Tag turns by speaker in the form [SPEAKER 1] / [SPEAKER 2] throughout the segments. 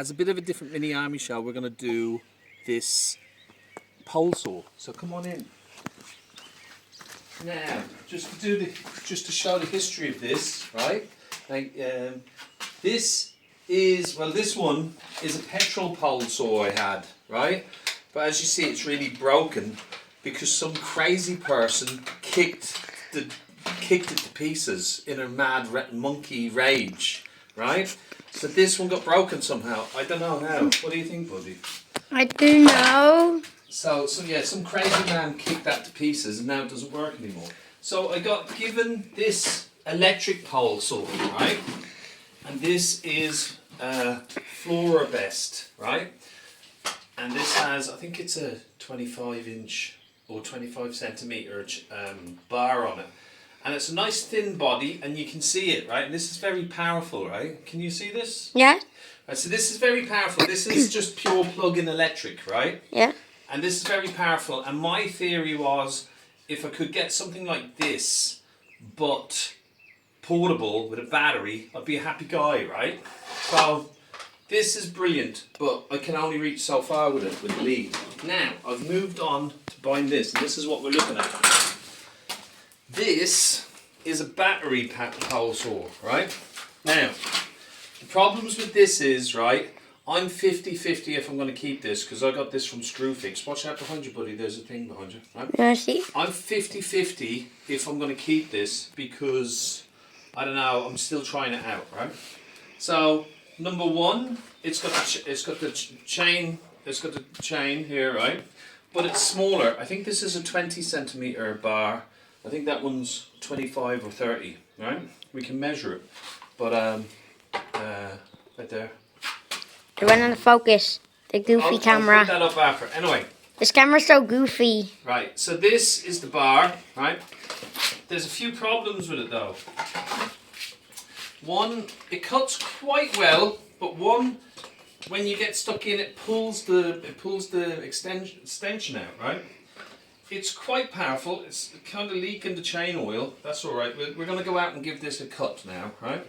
[SPEAKER 1] as a bit of a different mini army show, we're going to do this pole saw. So come on in. Now, just to show the history of this, right? Like, this one is a petrol pole saw I had, right? But as you see, it's really broken because some crazy person kicked it to pieces in a mad monkey rage, right? So this one got broken somehow. I don't know how. What do you think, buddy?
[SPEAKER 2] I do know.
[SPEAKER 1] So yeah, some crazy man kicked that to pieces and now it doesn't work anymore. So I got given this electric pole saw, right? And this is Fluorobest, right? And this has, I think it's a 25-inch or 25 centimetre bar on it. And it's a nice thin body and you can see it, right? And this is very powerful, right? Can you see this?
[SPEAKER 2] Yeah.
[SPEAKER 1] Right, so this is very powerful. This is just pure plug-in electric, right?
[SPEAKER 2] Yeah.
[SPEAKER 1] And this is very powerful. And my theory was, if I could get something like this, but portable with a battery, I'd be a happy guy, right? So this is brilliant, but I can only reach so far with it, with the lead. Now, I've moved on to buying this, and this is what we're looking at. This is a battery pole saw, right? Now, the problems with this is, right, I'm 50-50 if I'm going to keep this, because I got this from ScrewFix. Watch out behind you, buddy, there's a thing behind you, right?
[SPEAKER 2] Yeah, I see.
[SPEAKER 1] I'm 50-50 if I'm going to keep this, because, I don't know, I'm still trying it out, right? So, number one, it's got the chain here, right? But it's smaller. I think this is a 20 centimetre bar. I think that one's 25 or 30, right? We can measure it. But, right there.
[SPEAKER 2] It went on the focus. The goofy camera.
[SPEAKER 1] I'll put that up after. Anyway.
[SPEAKER 2] This camera's so goofy.
[SPEAKER 1] Right, so this is the bar, right? There's a few problems with it though. One, it cuts quite well, but one, when you get stuck in, it pulls the extension out, right? It's quite powerful. It's kind of leaking the chain oil. That's all right. We're going to go out and give this a cut now, right?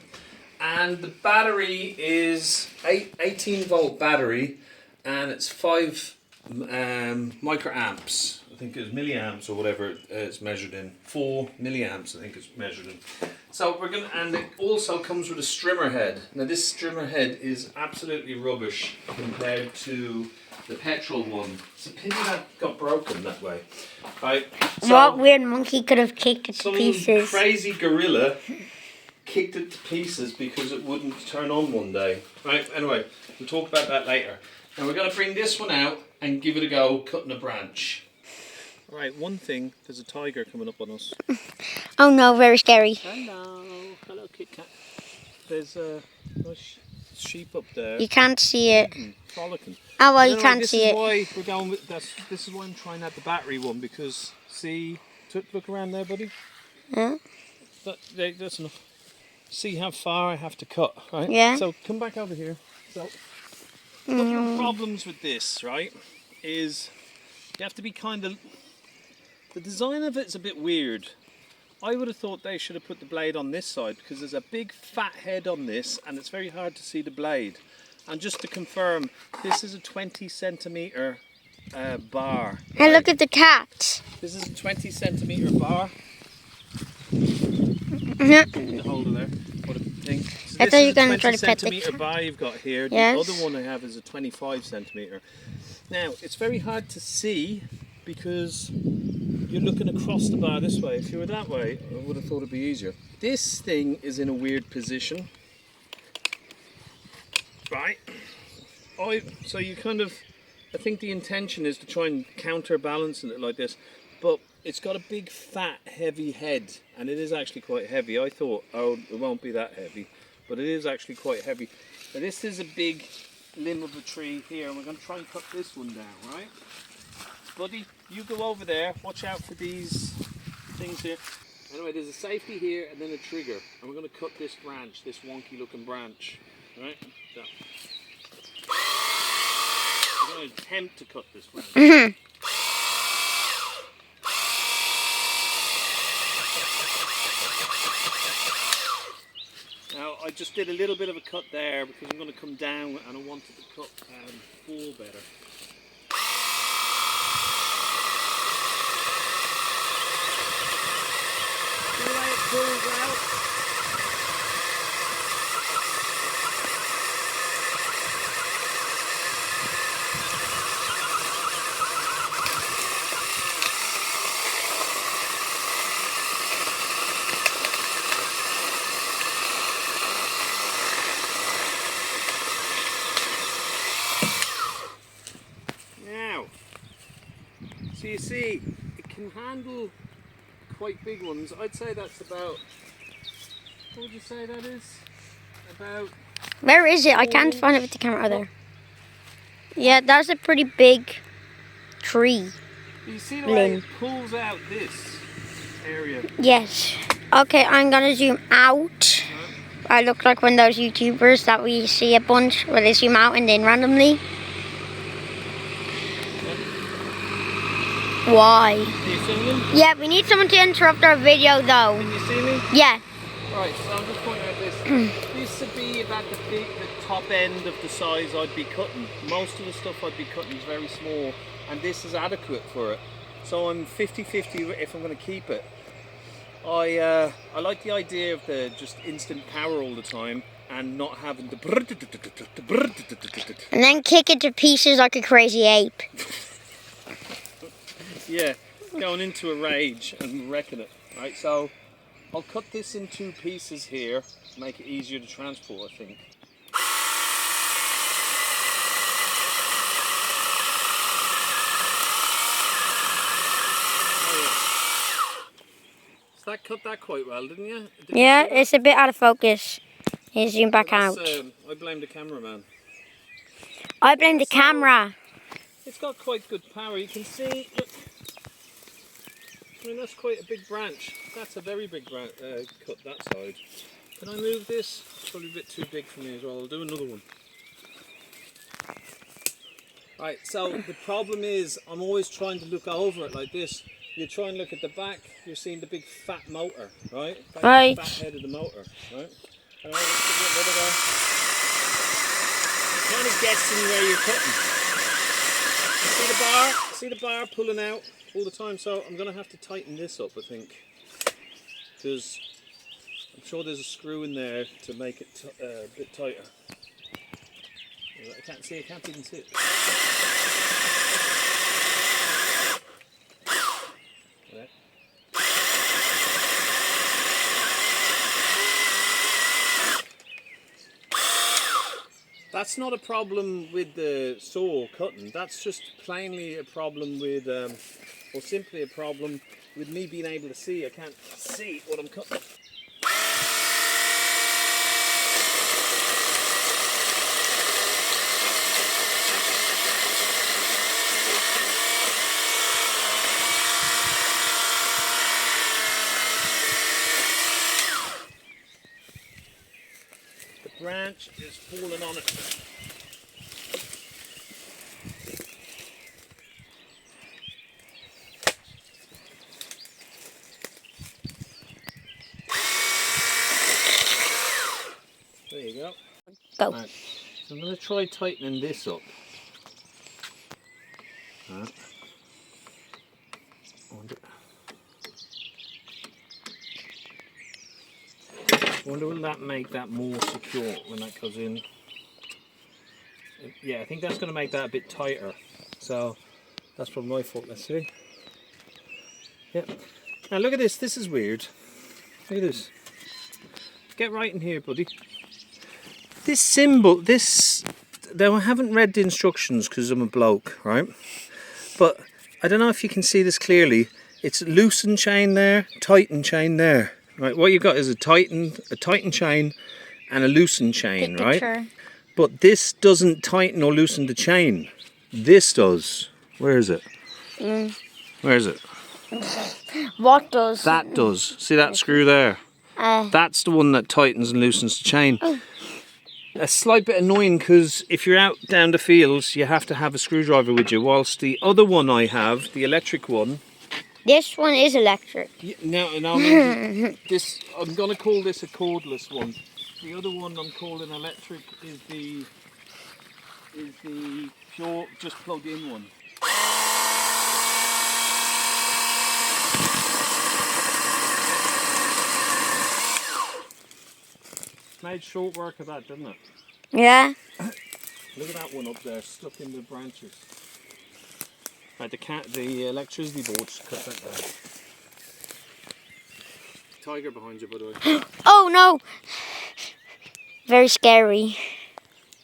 [SPEAKER 1] And the battery is 18-volt battery, and it's 5 microamps. I think it's milliamps or whatever it's measured in. 4 milliamps, I think it's measured in. So and it also comes with a strimmer head. Now this strimmer head is absolutely rubbish compared to the petrol one. It's a pity that got broken that way. Right. So
[SPEAKER 2] what weird monkey could have kicked it to pieces?
[SPEAKER 1] Some crazy gorilla kicked it to pieces because it wouldn't turn on one day. Right. Anyway, we'll talk about that later. Now we're going to bring this one out and give it a go cutting a branch. Right, one thing, there's a tiger coming up on us.
[SPEAKER 2] Oh no, very scary.
[SPEAKER 1] Hello Kit Kat. There's a nice sheep up there.
[SPEAKER 2] You can't see it.
[SPEAKER 1] Frolicking.
[SPEAKER 2] Oh well, you can't see it.
[SPEAKER 1] Why we're going with this is why I'm trying out the battery one, because see, look around there, buddy.
[SPEAKER 2] Yeah.
[SPEAKER 1] That's enough. See how far I have to cut, right?
[SPEAKER 2] Yeah.
[SPEAKER 1] So come back over here. So one of the problems with this, right, is you have to be kind of. The design of it's a bit weird. I would have thought they should have put the blade on this side because there's a big fat head on this and it's very hard to see the blade. And just to confirm, this is a 20 centimetre bar.
[SPEAKER 2] Hey,
[SPEAKER 1] right?
[SPEAKER 2] look at the cat.
[SPEAKER 1] This is a 20 centimetre bar. The holder there. What a thing. So
[SPEAKER 2] I thought you were going to try to pet the
[SPEAKER 1] centimetre bar you've got here.
[SPEAKER 2] Yes.
[SPEAKER 1] The other one I have is a 25 centimetre. Now, it's very hard to see because you're looking across the bar this way. If you were that way, I would have thought it'd be easier. This thing is in a weird position. Right. So you kind of, I think the intention is to try and counterbalance it like this, but it's got a big, fat, heavy head, and it is actually quite heavy. I thought, oh, it won't be that heavy, but it is actually quite heavy. Now this is a big limb of a tree here, and we're going to try and cut this one down, right? Buddy, you go over there, watch out for these things here. Anyway, there's a safety here and then a trigger, and we're going to cut this branch, this wonky looking branch, right? So, we're going to attempt to cut this branch. Now, So I just did a little bit of a cut there because I'm going to come down and I wanted the cut fall better. See the way it pulls out? So you see, it can handle quite big ones. I'd say that's about, what would you say that is? About...
[SPEAKER 2] Where is it? I can't find it with the camera there. Yeah, that's a pretty big tree.
[SPEAKER 1] You see the way it pulls out this area?
[SPEAKER 2] Yes. Okay, I'm gonna zoom out. I look like one of those YouTubers that we see a bunch where they zoom out and then randomly. Why?
[SPEAKER 1] Can you see me?
[SPEAKER 2] Yeah, we need someone to interrupt our video though.
[SPEAKER 1] Can you see me?
[SPEAKER 2] Yeah.
[SPEAKER 1] Right, so I'm just pointing out this. This would be about the top end of the size I'd be cutting. Most of the stuff I'd be cutting is very small, and this is adequate for it. So I'm 50-50 if I'm going to keep it. I like the idea of the just instant power all the time and not having the...
[SPEAKER 2] And then kick it to pieces like a crazy ape.
[SPEAKER 1] Yeah, going into a rage and wrecking it. Right, so I'll cut this in 2 pieces here to make it easier to transport, I think. So that cut that quite well, didn't you?
[SPEAKER 2] Yeah, it's a bit out of focus. You zoom back out.
[SPEAKER 1] I blame the cameraman.
[SPEAKER 2] I blame the camera.
[SPEAKER 1] It's got quite good power. You can see, look. I mean, that's quite a big branch. That's a very big cut, that side. Can I move this? It's probably a bit too big for me as well. I'll do another one. Right, so the problem is I'm always trying to look over it like this. You try and look at the back, you're seeing the big fat motor, right?
[SPEAKER 2] Right.
[SPEAKER 1] The fat head of the motor, right? And I'm kind of guessing where you're cutting. See the bar pulling out all the time, so I'm going to have to tighten this up, I think, because I'm sure there's a screw in there to make it a bit tighter. I can't even see it. There. That's not a problem with the saw cutting, that's just plainly a problem with, or simply a problem with me being able to see. I can't see what I'm cutting. The branch is falling on it. There you go.
[SPEAKER 2] Go.
[SPEAKER 1] Right. So I'm going to try tightening this up. Wonder will that make that more secure when that goes in. Yeah, I think that's going to make that a bit tighter. So that's probably my fault. Let's see. Yep. Now look at this. This is weird. Look at this. Get right in here, buddy. This symbol, though I haven't read the instructions because I'm a bloke, right? But I don't know if you can see this clearly. It's loosen chain there, tighten chain there. Right, what you've got is a tighten chain and a loosen chain, right? But this doesn't tighten or loosen the chain. This does. Where is it? Where is it?
[SPEAKER 2] What does?
[SPEAKER 1] That does. See that screw there? That's the one that tightens and loosens the chain. A slight bit annoying because if you're out down the fields, you have to have a screwdriver with you, whilst the other one I have, the electric one,
[SPEAKER 2] this one is electric.
[SPEAKER 1] no, I mean, this, I'm going to call this a cordless one. The other one I'm calling electric is the pure, just plug in one. Made short work of that, didn't it?
[SPEAKER 2] Yeah.
[SPEAKER 1] Look at that one up there, stuck in the branches. Right, the electricity board just cut that down. Tiger behind you, by the way.
[SPEAKER 2] Oh no! Very scary.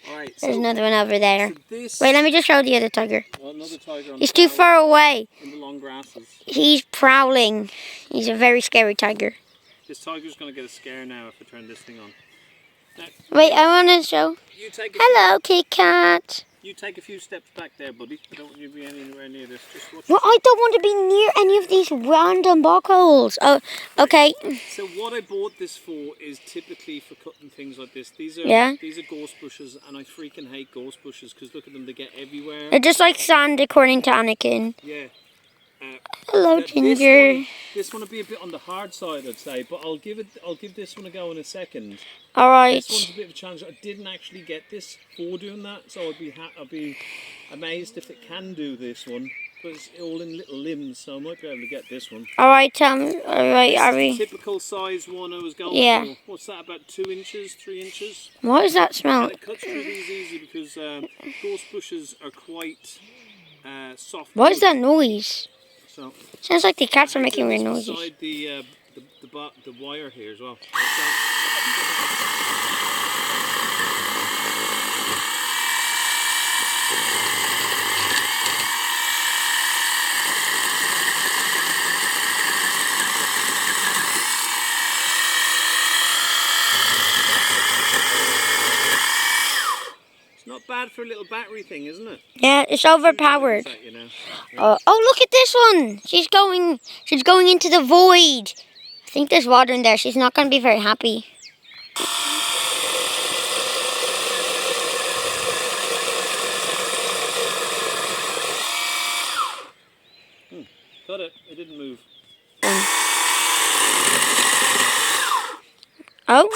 [SPEAKER 1] Alright,
[SPEAKER 2] There's another one over there.
[SPEAKER 1] this...
[SPEAKER 2] Wait, let me just show the other tiger.
[SPEAKER 1] Oh, another tiger on
[SPEAKER 2] He's
[SPEAKER 1] the
[SPEAKER 2] too far away.
[SPEAKER 1] in the long grasses.
[SPEAKER 2] He's prowling. He's a very scary tiger.
[SPEAKER 1] This tiger's going to get a scare now if I turn this thing on. Now,
[SPEAKER 2] Wait, I want to show.
[SPEAKER 1] you take a
[SPEAKER 2] Hello, Kit Kat.
[SPEAKER 1] You take a few steps back there, buddy. I don't want you to be anywhere near this. Just watch.
[SPEAKER 2] Well, I don't want to be near any of these random bog holes. Oh, okay.
[SPEAKER 1] So what I bought this for is typically for cutting things like this. These are gorse bushes, and I freaking hate gorse bushes because look at them, they get everywhere.
[SPEAKER 2] They're just like sand according to Anakin.
[SPEAKER 1] Yeah.
[SPEAKER 2] Hello, Ginger.
[SPEAKER 1] This one will be a bit on the hard side, I'd say, but I'll give this one a go in a second.
[SPEAKER 2] All right.
[SPEAKER 1] This one's a bit of a challenge. I didn't actually get this for doing that, so I'd be amazed if it can do this one. But it's all in little limbs, so I might be able to get this one.
[SPEAKER 2] All right, Tom. All right,
[SPEAKER 1] This
[SPEAKER 2] are
[SPEAKER 1] is
[SPEAKER 2] we?
[SPEAKER 1] the typical size one I was going for. What's that? About 2 inches, 3 inches.
[SPEAKER 2] What does that smell?
[SPEAKER 1] And it cuts through these easy because gorse bushes are quite soft.
[SPEAKER 2] What is that noise?
[SPEAKER 1] So
[SPEAKER 2] Sounds like the cats are making weird noises.
[SPEAKER 1] beside the wire here as well. Not bad for a little battery thing, isn't it?
[SPEAKER 2] Yeah, it's overpowered.
[SPEAKER 1] That, you know?
[SPEAKER 2] Oh, look at this one. She's going into the void. I think there's water in there. She's not going to be very happy.
[SPEAKER 1] Got it. It didn't move.
[SPEAKER 2] Oh.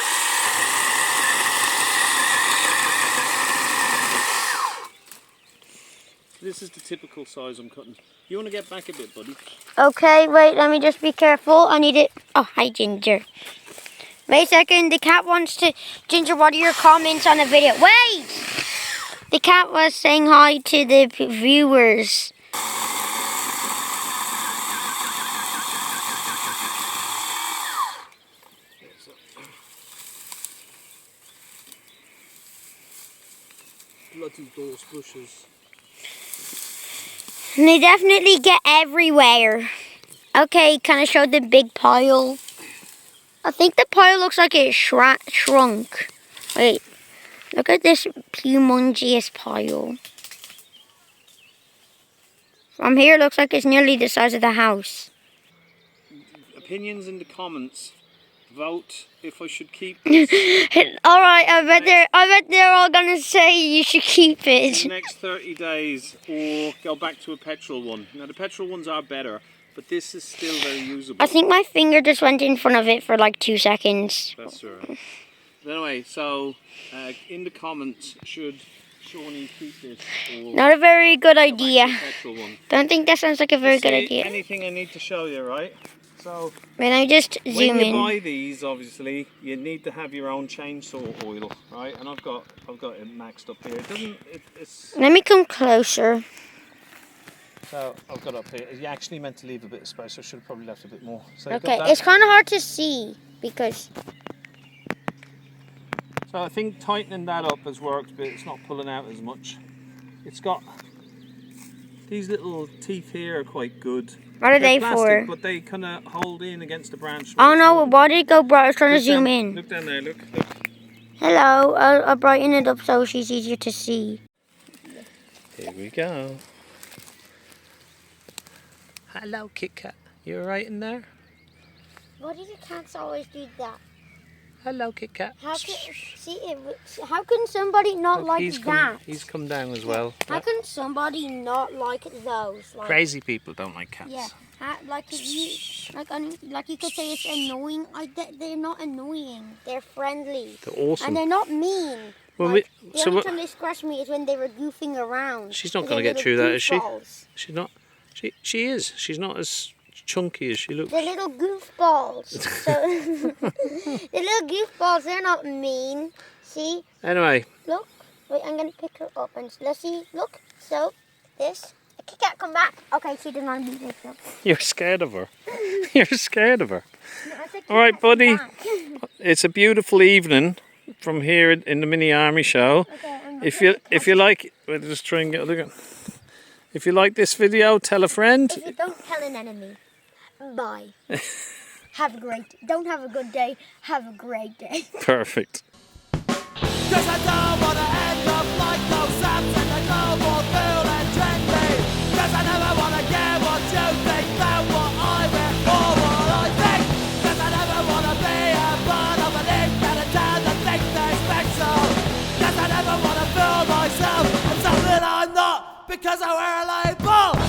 [SPEAKER 1] This is the typical size I'm cutting. You want to get back a bit, buddy?
[SPEAKER 2] Okay, wait, let me just be careful. I need it. Oh, hi, Ginger. Wait a second. The cat wants to... Ginger, what are your comments on the video? Wait! The cat was saying hi to the viewers.
[SPEAKER 1] Bloody gorse bushes.
[SPEAKER 2] And they definitely get everywhere. Okay, can I show the big pile? I think the pile looks like it shrunk. Wait, look at this humongous pile. From here, it looks like it's nearly the size of the house.
[SPEAKER 1] Opinions in the comments. Vote if I should keep this.
[SPEAKER 2] All right, I bet they're all gonna say you should keep it.
[SPEAKER 1] In the next 30 days, or go back to a petrol one. Now the petrol ones are better, but this is still very usable.
[SPEAKER 2] I think my finger just went in front of it for like 2 seconds.
[SPEAKER 1] That's right. But anyway, so in the comments, should Shawnee keep this? Or
[SPEAKER 2] Not a very good
[SPEAKER 1] go back to
[SPEAKER 2] idea.
[SPEAKER 1] a petrol one?
[SPEAKER 2] Don't think that sounds like a very good
[SPEAKER 1] See,
[SPEAKER 2] idea.
[SPEAKER 1] Anything I need to show you, right? So
[SPEAKER 2] When I just zoom
[SPEAKER 1] when you
[SPEAKER 2] in.
[SPEAKER 1] buy these, obviously, you need to have your own chainsaw oil, right? And I've got it maxed up here. It doesn't. It's.
[SPEAKER 2] Let me come closer.
[SPEAKER 1] So I've got it up here. You actually meant to leave a bit of space. I should have probably left a bit more. So you've
[SPEAKER 2] Okay,
[SPEAKER 1] got that.
[SPEAKER 2] it's kind of hard to see because.
[SPEAKER 1] So I think tightening that up has worked, but it's not pulling out as much. It's got these little teeth here are quite good.
[SPEAKER 2] What are
[SPEAKER 1] They're
[SPEAKER 2] they
[SPEAKER 1] plastic,
[SPEAKER 2] for?
[SPEAKER 1] but they kind of hold in against the branch.
[SPEAKER 2] Oh no, why did it go bright? I was trying to
[SPEAKER 1] Look
[SPEAKER 2] zoom
[SPEAKER 1] down,
[SPEAKER 2] in.
[SPEAKER 1] Look down there, look.
[SPEAKER 2] Hello, I'll brighten it up so she's easier to see.
[SPEAKER 1] Here we go. Hello, Kit Kat. You alright in there?
[SPEAKER 2] Why do the cats always do that?
[SPEAKER 1] Hello, Kit Kat.
[SPEAKER 2] How can somebody not
[SPEAKER 1] Look,
[SPEAKER 2] like
[SPEAKER 1] he's
[SPEAKER 2] that?
[SPEAKER 1] He's come down as well.
[SPEAKER 2] How can somebody not like those? Like,
[SPEAKER 1] Crazy people don't like cats.
[SPEAKER 2] yeah. Like you could say it's annoying. They're not annoying. They're friendly.
[SPEAKER 3] They're awesome.
[SPEAKER 2] And they're not mean.
[SPEAKER 3] Well,
[SPEAKER 2] the only time they scratched me is when they were goofing around.
[SPEAKER 3] She's not going to get through that, is she?
[SPEAKER 2] Goofballs.
[SPEAKER 3] She's not. She is. She's not as chunky as she looks.
[SPEAKER 2] They're little goofballs. So the little goofballs, they're not mean. See?
[SPEAKER 3] Anyway.
[SPEAKER 2] Look. Wait, I'm going to pick her up and let's see. Look. So, this. Kit Kat, come back. Okay, she doesn't want to be picked up.
[SPEAKER 3] You're scared of her. You're scared of her. All right, buddy. It's a beautiful evening from here in the mini army show. Okay, if you like, we'll just try and get a look at. If you like this video, tell a friend.
[SPEAKER 2] If you don't, tell an enemy. Bye. Have a great. Don't have a good day. Have a great day.
[SPEAKER 3] Perfect.
[SPEAKER 4] 'Cause I don't wanna end up like those apps and I don't want cool and trendy. 'Cause I never wanna get what you think about what I wear or what I think. 'Cause I never wanna be a part of an ink and a town that thinks they're special. 'Cause I never wanna feel myself as something I'm not because I wear a label.